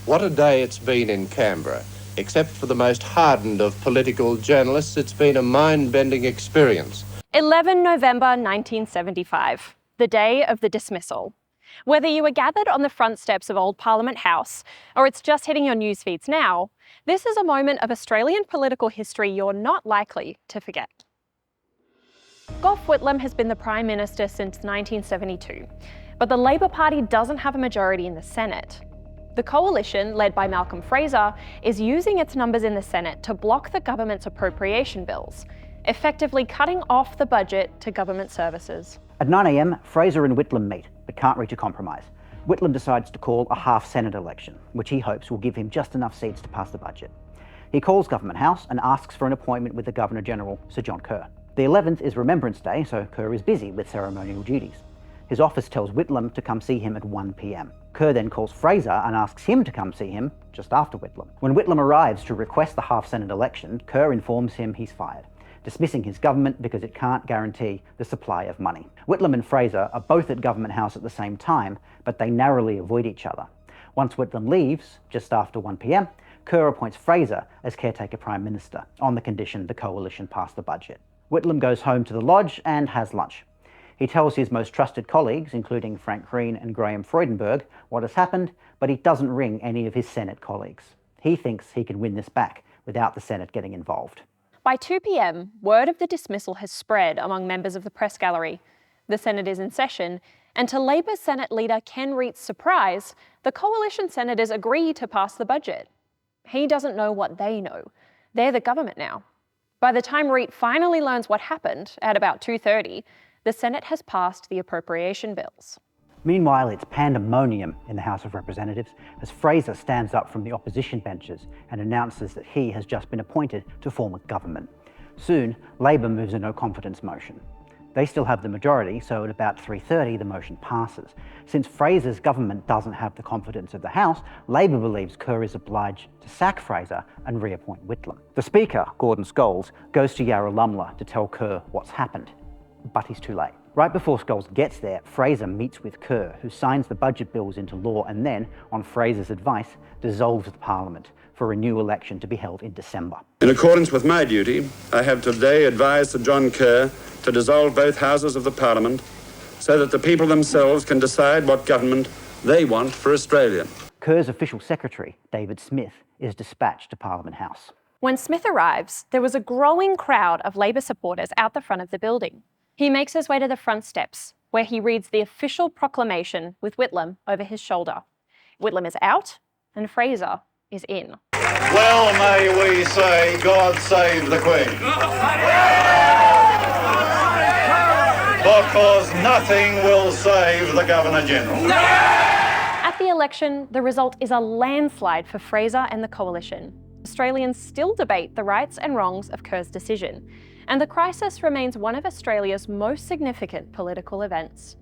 What a day it's been in Canberra. Except for the most hardened of political journalists, it's been a mind-bending experience. 11 November 1975, the day of the dismissal. Whether you were gathered on the front steps of Old Parliament House, or it's just hitting your news feeds now, this is a moment of Australian political history you're not likely to forget. Gough Whitlam has been the Prime Minister since 1972, but the Labor Party doesn't have a majority in the Senate. The coalition, led by Malcolm Fraser, is using its numbers in the Senate to block the government's appropriation bills, effectively cutting off the budget to government services. At 9 a.m, Fraser and Whitlam meet, but can't reach a compromise. Whitlam decides to call a half-Senate election, which he hopes will give him just enough seats to pass the budget. He calls Government House and asks for an appointment with the Governor-General, Sir John Kerr. The 11th is Remembrance Day, so Kerr is busy with ceremonial duties. His office tells Whitlam to come see him at 1 p.m. Kerr then calls Fraser and asks him to come see him just after Whitlam. When Whitlam arrives to request the half-Senate election, Kerr informs him he's fired, dismissing his government because it can't guarantee the supply of money. Whitlam and Fraser are both at Government House at the same time, but they narrowly avoid each other. Once Whitlam leaves, just after 1 p.m, Kerr appoints Fraser as caretaker Prime Minister, on the condition the coalition pass the budget. Whitlam goes home to the lodge and has lunch. He tells his most trusted colleagues, including Frank Green and Graham Freudenberg, what has happened, but he doesn't ring any of his Senate colleagues. He thinks he can win this back without the Senate getting involved. By 2 p.m, word of the dismissal has spread among members of the press gallery. The Senate is in session, and to Labor Senate leader Ken Reed's surprise, the coalition senators agree to pass the budget. He doesn't know what they know. They're the government now. By the time Reed finally learns what happened, at about 2:30, the Senate has passed the appropriation bills. Meanwhile, it's pandemonium in the House of Representatives as Fraser stands up from the opposition benches and announces that he has just been appointed to form a government. Soon, Labor moves a no-confidence motion. They still have the majority, so at about 3:30 the motion passes. Since Fraser's government doesn't have the confidence of the House, Labor believes Kerr is obliged to sack Fraser and reappoint Whitlam. The Speaker, Gordon Scholes, goes to Yarralumla to tell Kerr what's happened, but he's too late. Right before Scholes gets there, Fraser meets with Kerr, who signs the budget bills into law and then, on Fraser's advice, dissolves the Parliament for a new election to be held in December. In accordance with my duty, I have today advised Sir John Kerr to dissolve both houses of the Parliament so that the people themselves can decide what government they want for Australia. Kerr's official secretary, David Smith, is dispatched to Parliament House. When Smith arrives, there was a growing crowd of Labor supporters out the front of the building. He makes his way to the front steps, where he reads the official proclamation with Whitlam over his shoulder. Whitlam is out, and Fraser is in. Well may we say, God save the Queen. Because nothing will save the Governor-General. At the election, the result is a landslide for Fraser and the coalition. Australians still debate the rights and wrongs of Kerr's decision, and the crisis remains one of Australia's most significant political events.